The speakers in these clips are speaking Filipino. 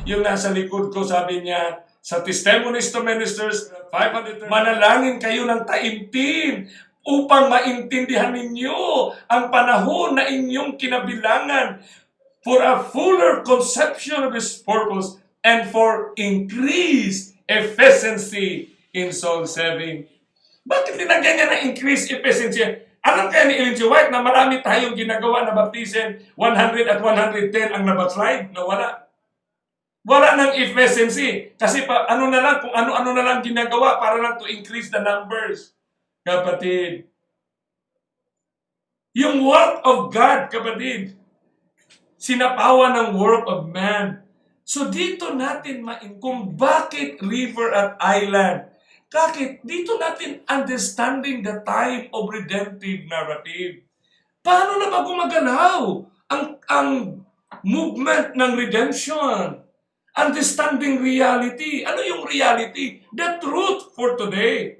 Yung nasa likod ko, sabi niya, sa Testimonies to Ministers, 500, manalangin kayo ng taimtim upang maintindihan ninyo ang panahon na inyong kinabilangan for a fuller conception of His purpose and for increased efficiency in soul saving. Bakit tinagyan niya na increased efficiency? Alam kaya ni Ellen G. White na marami tayong ginagawa na baptism, 100 at 110 ang nabaslide, na wala. Wala ng efficiency. Kasi ano na lang, kung ano-ano na lang ginagawa para lang to increase the numbers. Kapatid. Yung work of God, kapatid, sinapawan ng work of man. So dito natin kung bakit river at island. Bakit? Dito natin understanding the time of redemptive narrative. Paano na ba gumagalaw ang movement ng redemption? Understanding reality. Ano yung reality? The truth for today.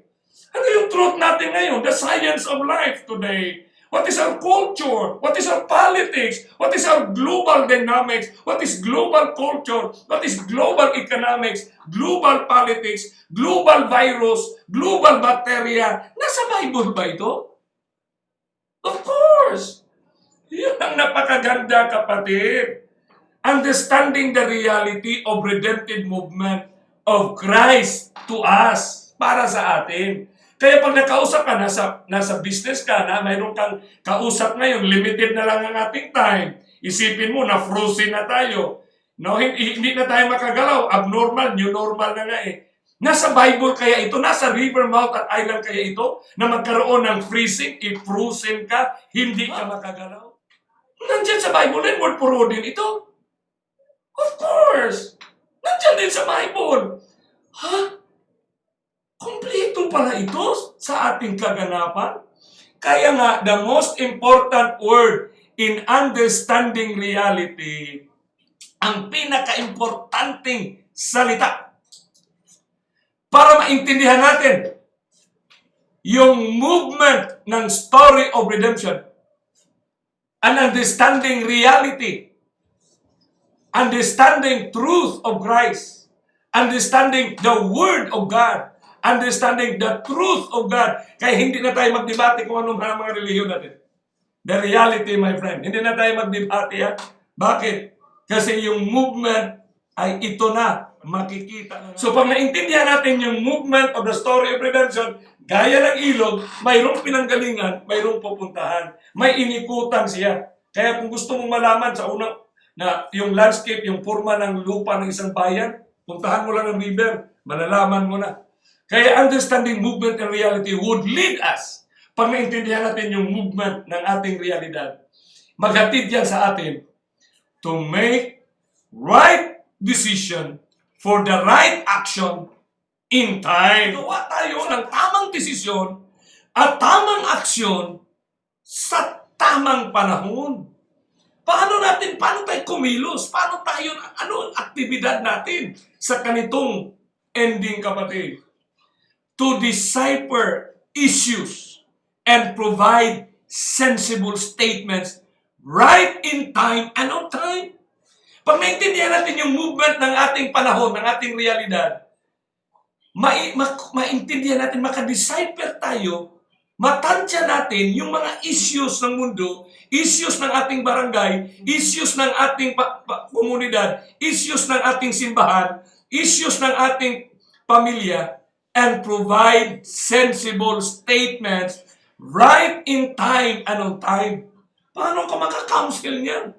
Ano yung truth natin ngayon? The science of life today. What is our culture? What is our politics? What is our global dynamics? What is global culture? What is global economics? Global politics? Global virus? Global bacteria? Nasa Bible ba ito? Of course! Yan ang napakaganda, kapatid. Understanding the reality of redemptive movement of Christ to us, para sa atin. Kaya pag nakausap ka, nasa business ka, na mayroon kang kausap ngayon, limited na lang ang ating time. Isipin mo na frozen na tayo. No, hindi na tayo makagalaw. Abnormal, new normal na nga eh. Nasa Bible kaya ito, nasa river, mouth at island kaya ito, na magkaroon ng freezing, if frozen ka, hindi ka makagalaw. Nandiyan sa Bible din, word for word din ito. Of course! Nandiyan din sa Bible. Ha? Kompleto pala ito sa ating kaganapan. Kaya nga, the most important word in understanding reality, ang pinaka-importanting salita para maintindihan natin yung movement ng story of redemption and understanding reality, understanding truth of Christ, understanding the Word of God, understanding the truth of God. Kaya hindi na tayo magdebate kung anong mga relihiyon natin. The reality, my friend. Hindi na tayo magdebate. Ha? Bakit? Kasi yung movement ay ito na. Makikita. So pag naintindihan natin yung movement of the story of redemption, gaya ng ilog, mayroong pinanggalingan, mayroong pupuntahan. May inikutan siya. Kaya kung gusto mong malaman sa unang na yung landscape, yung forma ng lupa ng isang bayan, puntahan mo lang ng river, malalaman mo na. Kaya understanding movement and reality would lead us, pag naintindihan natin yung movement ng ating realidad, maghatid yan sa atin to make right decision for the right action in time. Gawa tayo ng tamang desisyon at tamang aksyon sa tamang panahon. Paano tayo kumilos? Paano tayo, ano ang aktibidad natin sa kanitong ending, kapatid? To decipher issues and provide sensible statements right in time and on time. Pag naintindihan natin yung movement ng ating panahon, ng ating realidad, maintindihan natin, makadecipher tayo, matansya natin yung mga issues ng mundo, issues ng ating barangay, issues ng ating komunidad, issues ng ating simbahan, issues ng ating pamilya, and provide sensible statements right in time and on time. Paano ka makaka-counsel niyan?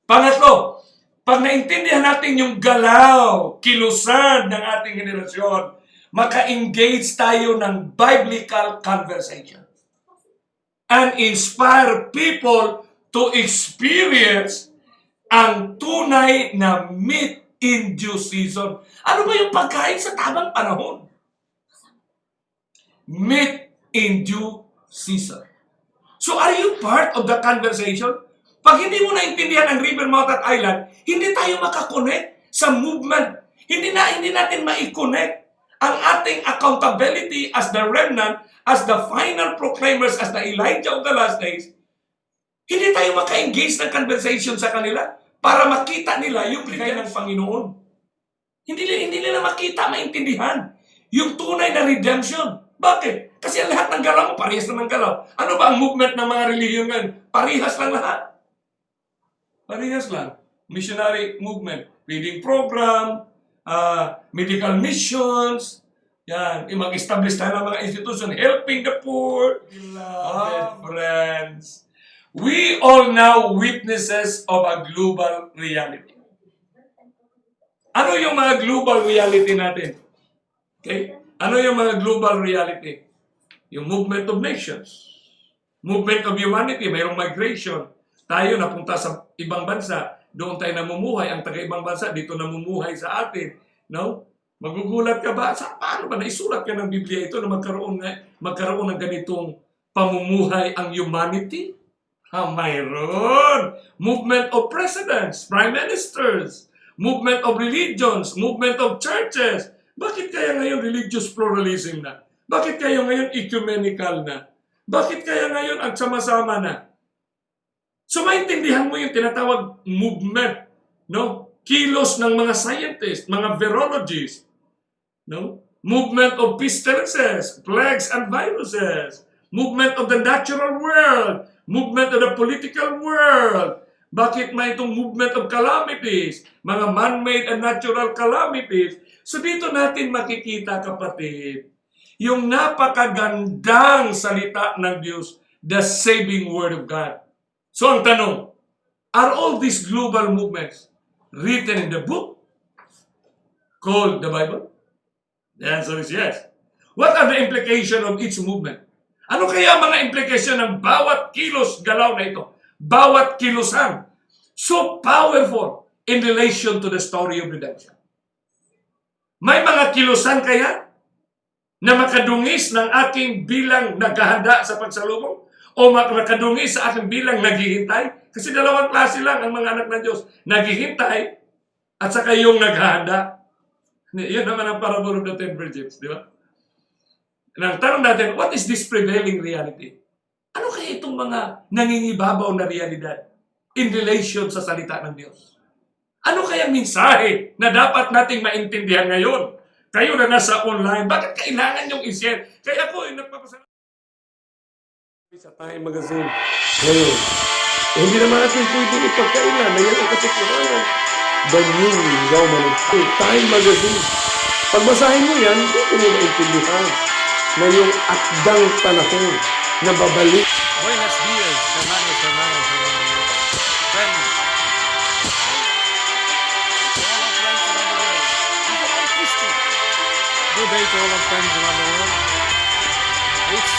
Pangatlo, pag naintindihan natin yung galaw, kilusan ng ating henerasyon, maka-engage tayo ng biblical conversation and inspire people to experience ang tunay na meat in due season. Ano ba yung pagkain sa tamang panahon? Meat in due season. So are you part of the conversation? Pag hindi mo naintindihan ang river, mouth at island, hindi tayo makakonect sa movement. Hindi natin ma-connect ang ating accountability as the remnant, as the final proclaimers, as the Elijah of the last days. Hindi tayo maka-engage ng conversation sa kanila. para makita nila yung bigay ng Panginoon. Hindi nila makita, maintindihan yung tunay na redemption. Bakit? Kasi ang lahat ng galaw mo, parehas naman galaw. Ano ba ang movement ng mga relihiyon ngayon? Parehas lang lahat. Parehas lang. Missionary movement, reading program, medical missions, yan, mag-establish tayo ng mga institution, helping the poor. Beloved friends, we all now witnesses of a global reality. Ano yung mga global reality natin? Okay? Ano yung mga global reality? Yung movement of nations. Movement of humanity, mayroong migration. Tayo napunta sa ibang bansa, doon tayo namumuhay. Ang taga-ibang bansa, dito namumuhay sa atin. No? Magugulat ka ba? Paano ba? Naisulat ka ng Biblia ito na magkaroon ng ganitong pamumuhay ang humanity? Mayroon. Movement of presidents, prime ministers, movement of religions, movement of churches. Bakit kaya ngayon religious pluralism na? Bakit kaya ngayon ecumenical na? Bakit kaya ngayon ang sama-sama na? So maintindihan mo yung tinatawag movement, no? Kilos ng mga scientists, mga virologists, no? Movement of pestilences, plagues and viruses, movement of the natural world, movement of the political world. Bakit may itong movement of calamities, mga man-made and natural calamities? So dito natin makikita, kapatid, yung napakagandang salita ng Diyos, the saving word of God. So ang tanong, are all these global movements written in the book called the Bible? The answer is yes. What are the implications of each movement? Ano kaya mga implication ng bawat kilos galaw na ito? Bawat kilusan. So powerful in relation to the story of redemption. May mga kilusan kaya na makadungis ng aking bilang naghahanda sa pagsalubong? O makadungis sa aking bilang naghihintay? Kasi dalawang klase lang ang mga anak ng Diyos. Naghihintay at saka yung naghahanda. Yun naman ang parable of the 10 virgins, di ba? Nang tanong natin, what is this prevailing reality? Ano kaya itong mga nangingibabaw na realidad in relation sa salita ng Diyos? Ano kaya mensahe na dapat nating maintindihan ngayon? Kayo na nasa online, bakit kailangan yung i-share? Kaya ako, nagpapasalamat sa Time Magazine. Ngayon, hindi naman natin pwede ipagkailan na yan ang katotohanan. The New Roman Time Magazine. Pagbasahin mo yan, dito mo maintindihan na yung akdang panahon na babalik. Buenos días, hermanos, hermanas, hermanos. Friends. Good day to all our friends around the world. It's